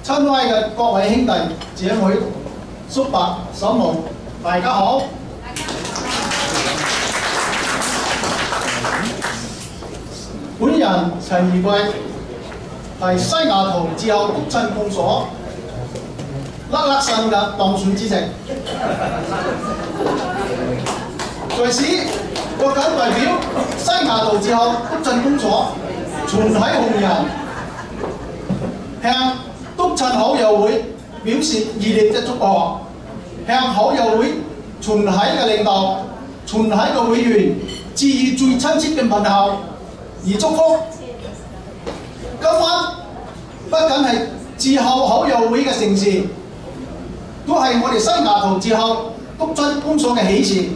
親愛嘅各位兄弟姐妹、叔伯、嬸母，大家好。本人陳怡貴係西雅圖自由督親公所甩腎嘅當選之席。在此，我謹代表西雅圖自由督親公所全體紅人向督親好友會表示熱烈嘅祝賀，向好友會全體嘅領導、全體嘅會員致以最親切嘅問候而祝福。今晚不僅係自後好友會嘅盛事，都係我哋西雅圖自後督親公所嘅喜事。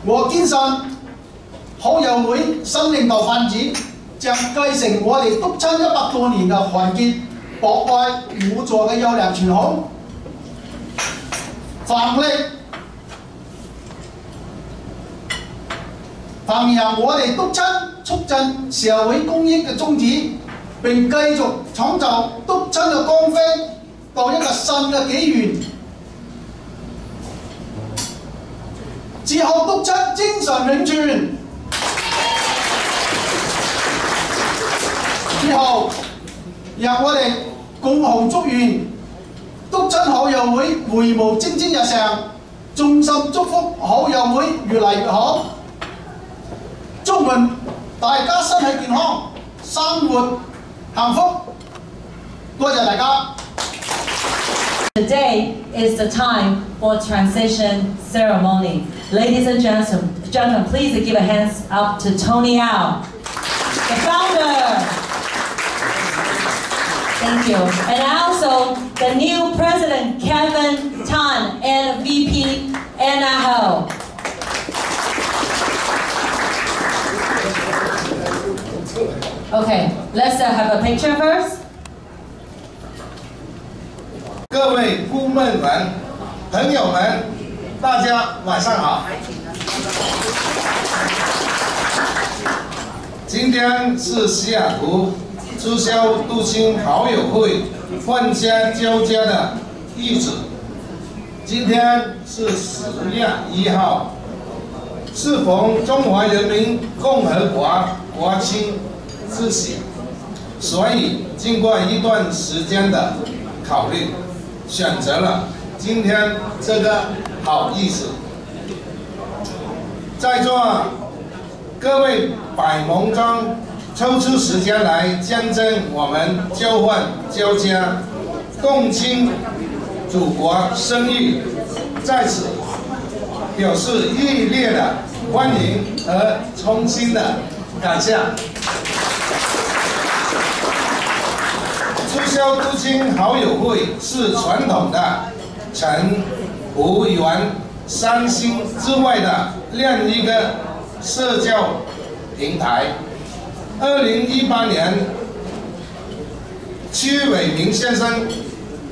我堅信好友會新領導分子將繼承我哋督親100多年嘅團結、博愛、互助嘅優良傳統，奮揚我哋督親促進社會公益嘅宗旨，並繼續創造督親嘅光輝到一個新嘅紀元。自後督親精神永存。之後，讓我哋共同祝願督親好友會會務蒸蒸日上，衷心祝福好友會越嚟越好。祝願大家身體健康，生活幸福。多謝大家。Today is the time for transition ceremony. Ladies and gentlemen, please give a hands up to Tony Au, the founder. Thank you. And also the new president, Kevin Tan, and VP Anna Ho. Okay, let's have a picture first. 各位顾问们、朋友们，大家晚上好。今天是西雅图知销督亲好友会换家交家的日子。今天是10月1号，适逢中华人民共和国国庆之喜，所以经过一段时间的考虑，选择了今天这个好日子。在座各位百忙中抽出时间来见证我们交换交家、共庆祖国生日，在此表示热烈的欢迎和衷心的感谢。知销督亲好友会是传统的陈、湖、原3星之外的另一个社交平台。2018年，屈伟明先生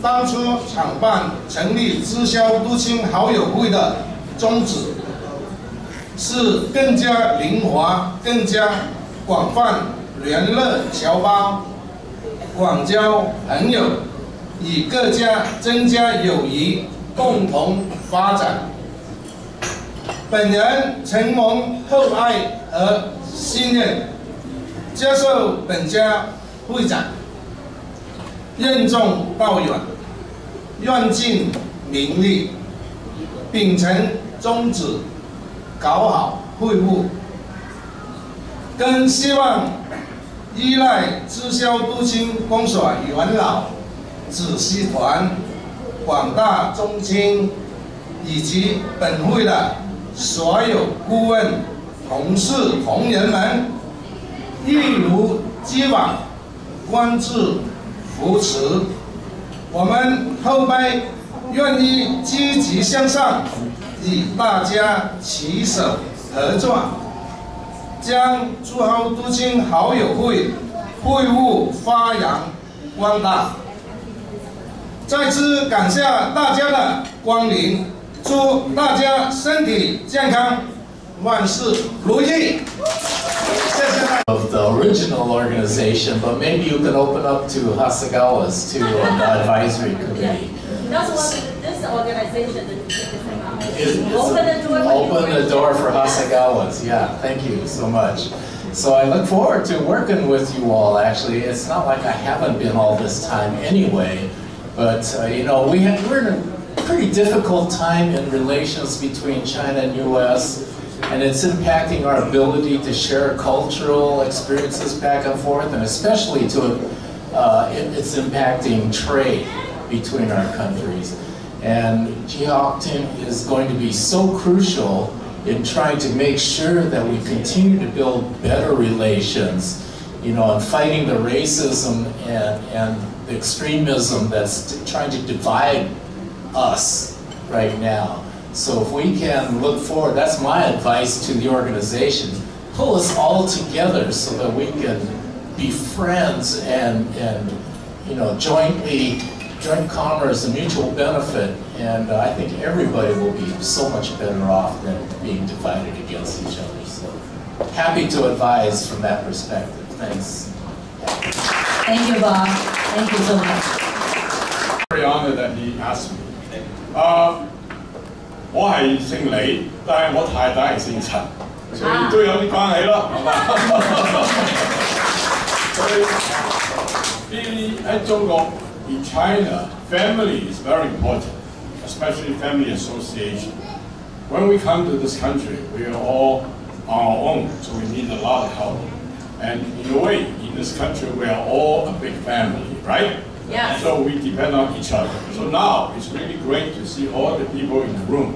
当初创办成立知销督亲好友会的宗旨是更加灵活、更加广泛联络侨胞，广交朋友，与各家增加友谊，共同发展。本人承蒙厚爱和信任，接受本家会长，任重道远，愿尽民力，秉承宗旨，搞好会务，更希望依赖知销督亲公所元老、子系团、广大宗亲以及本会的所有顾问、同事、同仁们，一如既往关注扶持。我们后辈愿意积极向上，与大家携手合作，将知销督亲好友会会务发扬光大。再次感谢大家的光临，祝大家身体健康，万事如意。谢谢。 Of the original organization, but maybe you can open up to Hasegawa's too, on the advisory committee. That's what this organization is about. Open the door for Hasegawa's. Yeah, thank you so much. So I look forward to working with you all. Actually, it's not like I haven't been all this time anyway, but you know, we're in a pretty difficult time in relations between China and U.S. and it's impacting our ability to share cultural experiences back and forth, and especially it's impacting trade between our countries. And Jiaotun is going to be so crucial in trying to make sure that we continue to build better relations, you know, and fighting the racism and the extremism that's trying to divide us right now. So if we can look forward, that's my advice to the organization, pull us all together so that we can be friends and you know, joint commerce and mutual benefit, and I think everybody will be so much better off than being divided against each other. So happy to advise from that perspective. Thanks. Thank you, Bob. Thank you so much. Very honored that he asked me. 我係姓李，但係我太太係姓陳，所以都有啲關係咯，係嘛？所以喺中國 in China, family is very important, especially family association. When we come to this country, we are all on our own, so we need a lot of help. And in a way, in this country, we are all a big family, right? Yeah. So we depend on each other. So now it's really great to see all the people in the room,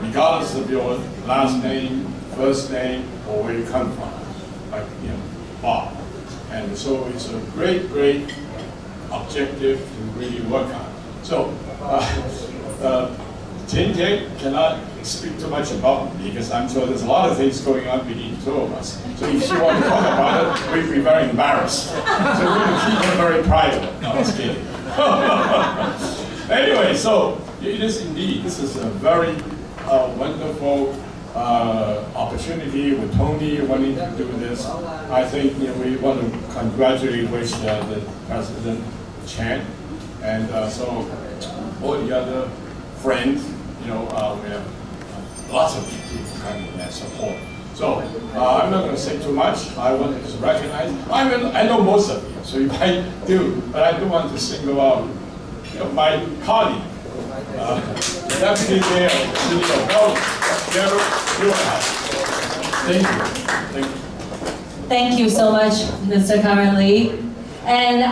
regardless of your last name, first name, or where you come from, like Bob. And so it's a great objective to really work on. So Tian Tian cannot speak too much about me because I'm sure there's a lot of things going on between the two of us. So if she wants to talk about it, we'd be very embarrassed. So we're going to keep it very private. No, I was kidding. Anyway, so it is indeed, this is a very wonderful opportunity with Tony wanting to do this. I think we want to congratulate the President Chan, and so all the other friends, we have lots of people coming and support. So I'm not going to say too much. I want to recognize. I know most of you, so you might do, but I do want to single out my colleague, Deputy Mayor of Bellevue, Gerald Newhouse. Thank you. Thank you. Thank you so much, Mr. Karen Lee. And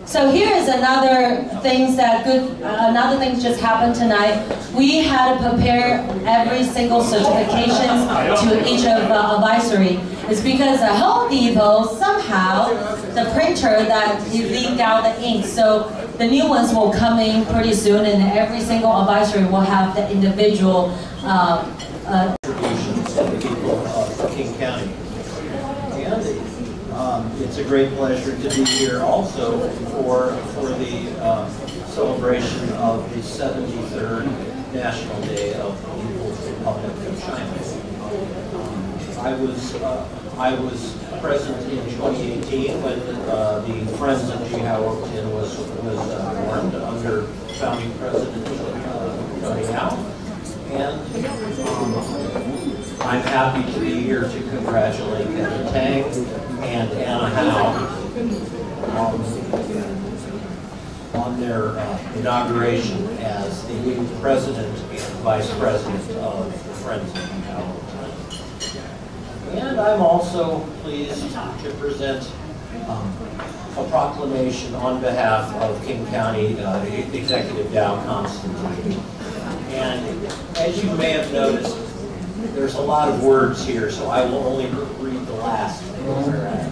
so here is another thing just happened tonight. We had to prepare every single certifications to each of the advisory. It's because the Home Depot somehow the printer that he leaked out the ink. So the new ones will come in pretty soon, and every single advisory will have the individual contributions to the people of King County. And it's a great pleasure to be here also for the celebration of the 73rd National Day of the People's Republic of China. I was present in 2018 when the Friends of Jiaotun was formed under founding President Tony Yao. And I'm happy to be here to congratulate Kevin Tang and Anna Howe on their inauguration as the new president and vice president of the Friends of Jiaotun. And I'm also pleased to present a proclamation on behalf of King County Executive Dow Constantine. And as you may have noticed, there's a lot of words here, so I will only read the last whereas.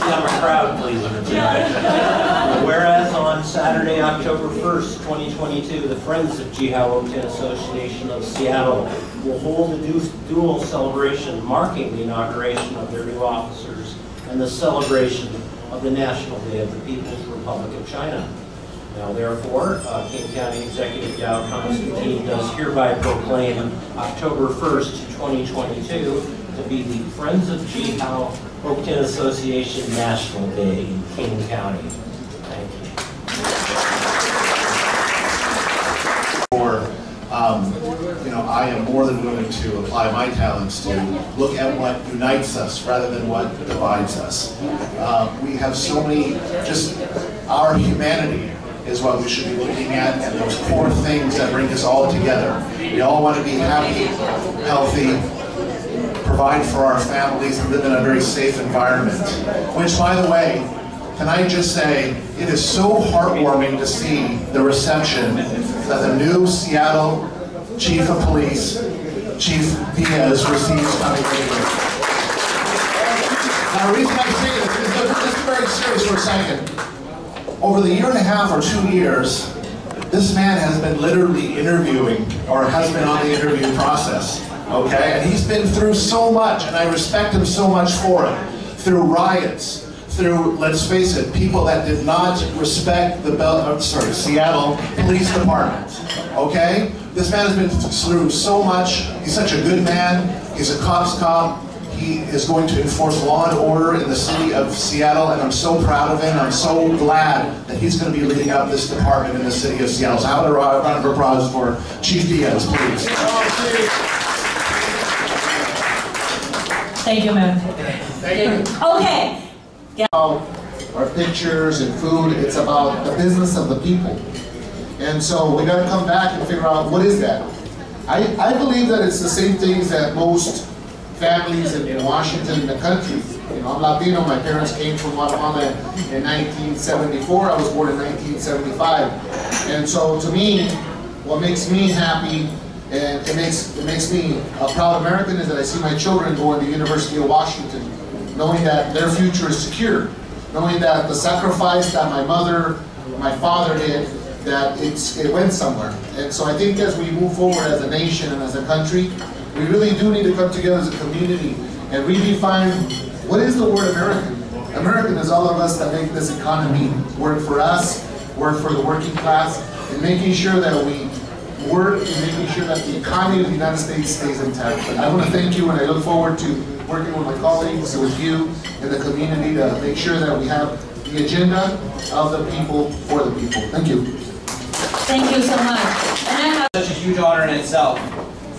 I'm a crowd pleaser tonight. Whereas on Saturday, October 1st, 2022, the Friends of Jiaotun Association of Seattle will hold a dual celebration marking the inauguration of their new officers and the celebration of the National Day of the People's Republic of China. Now therefore, King County Executive Yao Constantine does hereby proclaim October 1st, 2022 to be the Friends of Jihao Hope Tin Association National Day in King County. Thank you. I am more than willing to apply my talents to look at what unites us rather than what divides us. We have so many, just our humanity is what we should be looking at, and those core things that bring us all together. We all want to be happy, healthy, provide for our families, and live in a very safe environment. Which, by the way, can I just say, it is so heartwarming to see the reception that the new Seattle Chief of Police, Chief Diaz, receives coming in here. Now, the reason I say this is just very serious for a second. Over the year and a half or 2 years, this man has been literally interviewing, or has been on the interview process, okay? And he's been through so much, and I respect him so much for it. Through riots, through, let's face it, people that did not respect the Seattle Police Department, okay? This man has been through so much. He's such a good man. He's a cop's cop. He is going to enforce law and order in the city of Seattle, and I'm so proud of him. I'm so glad that he's going to be leading up this department in the city of Seattle. So have a round of applause for Chief Diaz, please. Thank you, ma'am. Thank you. Okay. Our pictures and food, it's about the business of the people. And so we got to come back and figure out, what is that? I believe that it's the same things that most families in Washington and the country. You know, I'm Latino, my parents came from Guatemala in 1974, I was born in 1975. And so to me, what makes me happy, and it makes me a proud American, is that I see my children going to the University of Washington, knowing that their future is secure, knowing that the sacrifice that my mother, my father did, that it went somewhere. And so I think as we move forward as a nation and as a country, we really do need to come together as a community and redefine what is the word American. American is all of us that make this economy work for us, work for the working class, and making sure that we work and making sure that the economy of the United States stays intact. But I want to thank you, and I look forward to working with my colleagues, with you, and the community to make sure that we have the agenda of the people for the people. Thank you. Thank you so much. And I have such a huge honor in itself.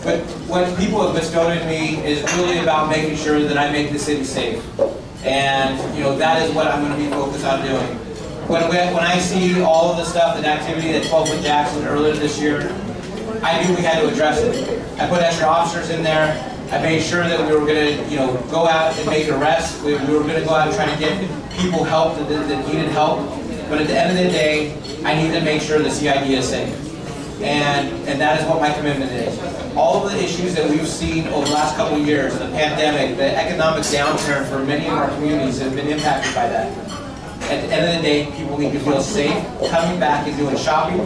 But what people have bestowed in me is really about making sure that I make the city safe. And that is what I'm going to be focused on doing. When I see all of the stuff and activity at 12 Jackson earlier this year, I knew we had to address it. I put extra officers in there. I made sure that we were going to go out and make arrests. We were going to go out and try to get people help that needed help. But at the end of the day, I need to make sure the CID is safe. And that is what my commitment is. All of the issues that we've seen over the last couple of years, the pandemic, the economic downturn for many of our communities have been impacted by that. At the end of the day, people need to feel safe coming back and doing shopping,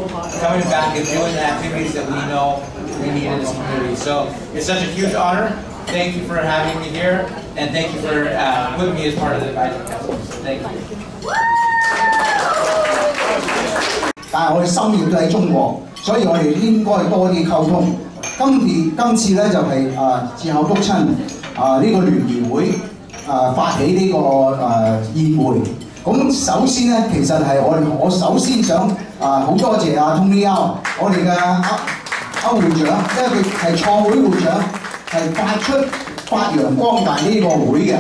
coming back and doing the activities that we know we need in this community. So it's such a huge honor. Thank you for having me here, and thank you for putting me as part of the advisory council. Thank you. 但係我哋心願都喺中國，所以我哋應該多啲溝通。今次咧就係戰後督親呢個聯誼會發起呢個宴會。咁首先咧，其實係我首先想好多謝Tony Yao，我哋嘅歐會長，因為佢係創會會長，係發揚光大呢個會嘅。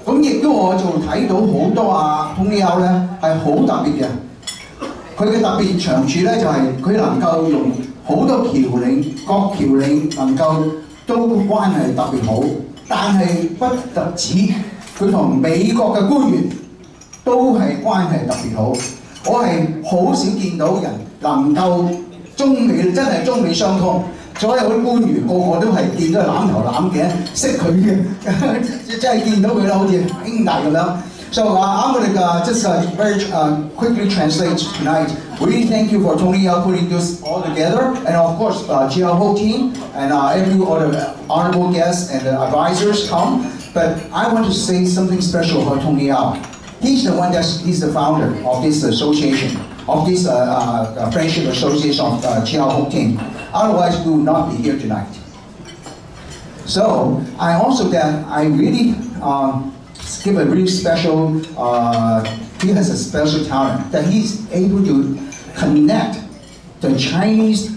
咁亦都我就睇到好多Tony Yao咧係好特別嘅。佢嘅特別長處咧就係佢能夠用好多橋領，各橋領能夠都關係特別好，但係不特止佢同美國嘅官員都係關係特別好。我係好少見到人能夠中美真係中美相通，所有啲官員個個都係見到攬頭攬頸識佢嘅，真係見到佢啦，好似兄弟咁樣。So I'm going to just very quickly translate tonight. We really thank you for Tony Yao putting this all together, and of course, Jihao whole team and every other honorable guests and advisors come. But I want to say something special about Tony Yao. He's the one he's the founder of this association. of this Friendship Association of Jiao team. Otherwise, we would not be here tonight. So I also that I really give a really special. He has a special talent that he's able to connect the Chinese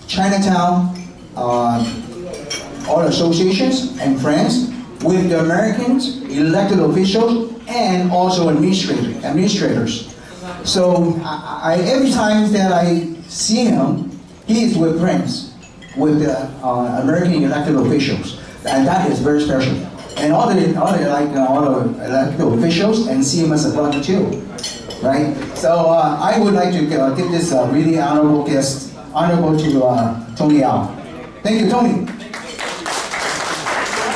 Chinatown all associations and friends with the Americans, elected officials, and also administrators. So every time that I see him, he is with friends, with the American elected officials, and that is very special. And all the elected officials, and see him as a brother too, right? So I would like to give this really honorable to Tony Yao. Thank you, Tony.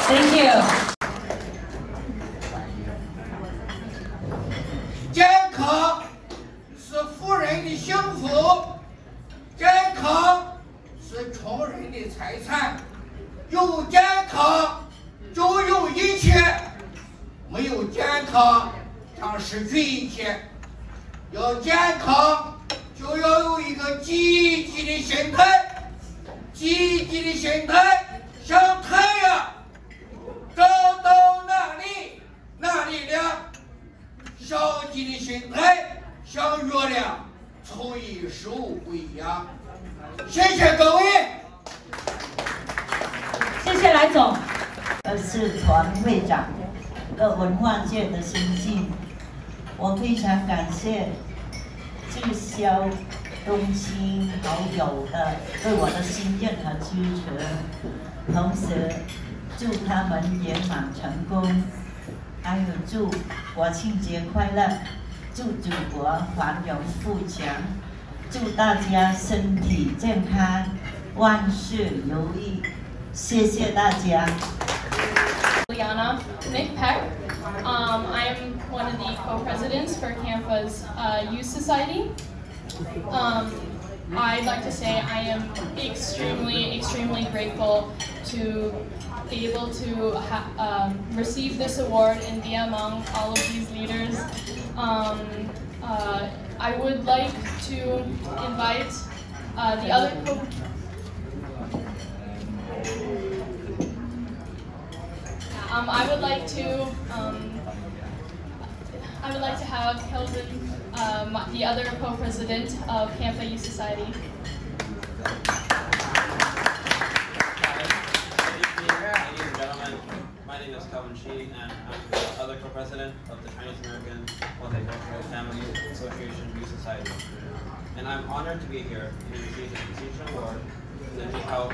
Thank you. 健康是富人的幸福，健康是穷人的财产。有健康就有一切，没有健康将失去一切。要健康，就要有一个积极的心态，积极的心态像太阳，照到哪里哪里亮。 消极的心态像月亮，初一十五不一样。谢谢各位。谢谢来总。是团会长的文化界的新进，我非常感谢滞销东青好友的对我的信任和支持，同时祝他们圆满成功。 还有祝国庆节快乐，祝祖国繁荣富强，祝大家身体健康，万事如意。谢谢大家。Liana McPeck. I am one of the co-presidents for CANFA's Youth Society. I'd like to say I am extremely grateful to be able to receive this award and be among all of these leaders. I would like to invite the other I would like to have Hilton, the other co-president of CANFA Youth Society. My name is Calvin Shi, and I'm the other co-president of the Chinese American Multicultural Family Association Youth Society. And I'm honored to be here to receive the Distinction Award from the Jiao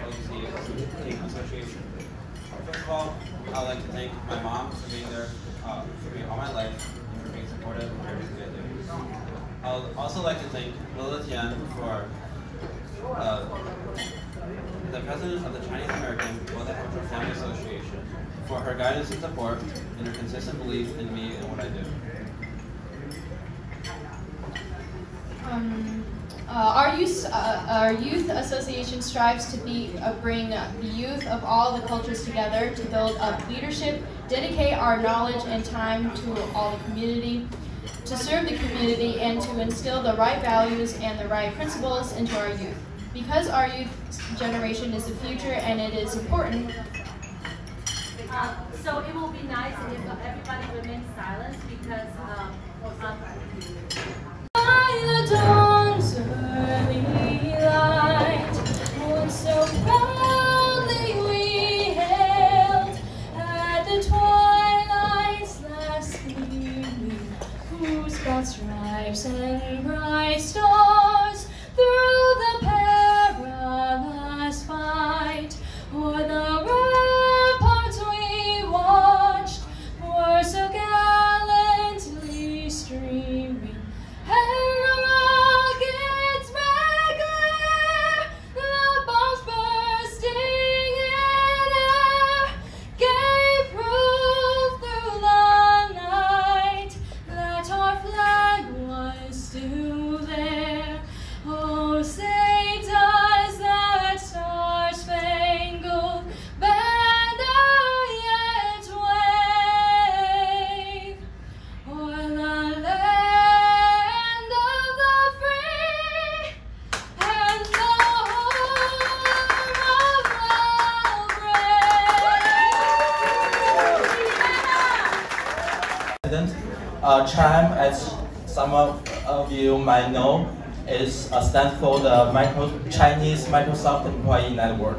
Team Association. First of all, I'd like to thank my mom for being there for me all my life and for being supportive of everything I do. I would also like to thank Lila Tian for the president of the Chinese American Multicultural Family Association, for her guidance and support and her consistent belief in me and what I do. Our youth association strives to bring the youth of all the cultures together to build up leadership, dedicate our knowledge and time to all the community, to serve the community, and to instill the right values and the right principles into our youth. Because our youth generation is the future and it is important. So it will be nice if everybody remains silent because by the dawn's early light, when so proudly we hailed at the twilight's last gleaming, whose broad stripes and bright stars through the perilous fight o'er the ramparts we watched were so gallantly streaming. President. CHIME, as some of you might know, stands for the Chinese Microsoft Employee Network.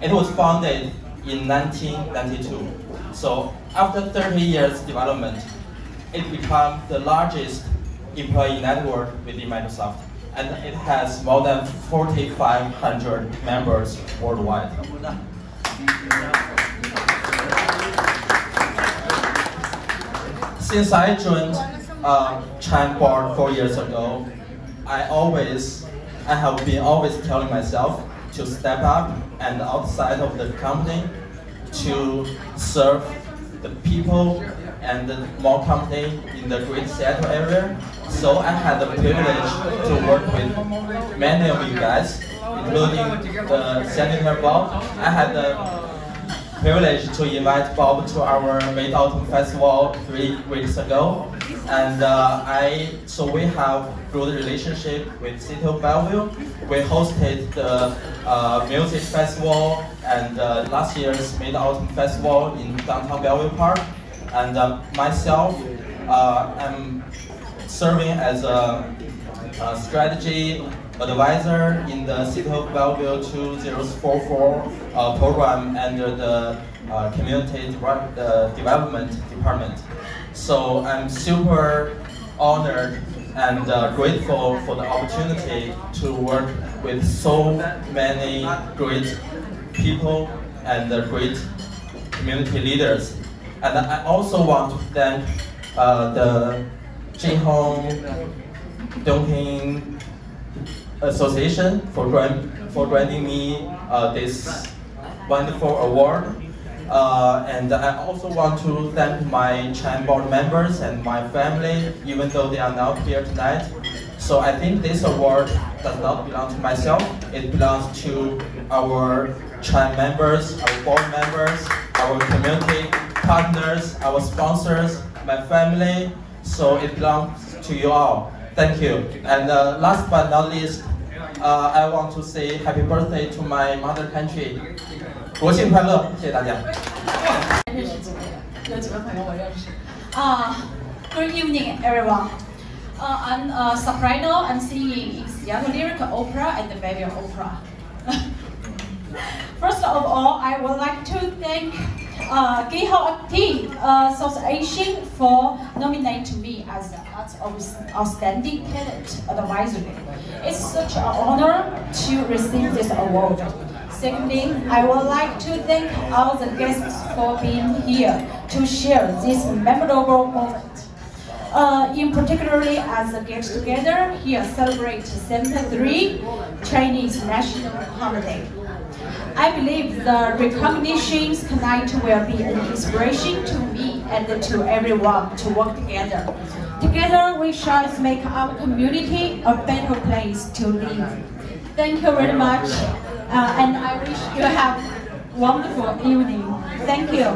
It was founded in 1992. So after 30 years development, it became the largest employee network within Microsoft. And it has more than 4,500 members worldwide. Since I joined CHIME board 4 years ago, I have been always telling myself to step up and outside of the company to serve the people and the more company in the Greater Seattle area. So I had the privilege to work with many of you guys, including the Senator Bob. I had the privilege to invite Bob to our Mid-Autumn Festival 3 weeks ago. And so we have good relationship with City of Bellevue. We hosted the music festival and last year's Mid-Autumn Festival in downtown Bellevue Park. And myself, I'm serving as a strategy advisor in the City of Bellevue 2044 program under the Community Development Department. So I'm super honored and grateful for the opportunity to work with so many great people and great community leaders. And I also want to thank the Jinhong Dongping Association for granting me this wonderful award. And I also want to thank my CHIME board members and my family, even though they are not here tonight. So I think this award does not belong to myself. It belongs to our CHIME members, our board members, our community partners, our sponsors, my family. So it belongs to you all. Thank you. And last but not least, I want to say happy birthday to my mother country. 国庆快乐，谢谢大家。认识几个人，有几个朋友我认识。Good evening, everyone. I'm a soprano. I'm singing in Seattle Lyrical Opera and the Bellevue Opera. First of all, I would like to thank Gihao Association for nominating me as the Outstanding Talent Advisor. It's such an honor to receive this award. Secondly, I would like to thank all the guests for being here to share this memorable moment. In particularly as a get-together here celebrate 73 Chinese national holiday. I believe the recognitions tonight will be an inspiration to me and to everyone to work together. Together we shall make our community a better place to live. Thank you very much, and I wish you have a wonderful evening. Thank you.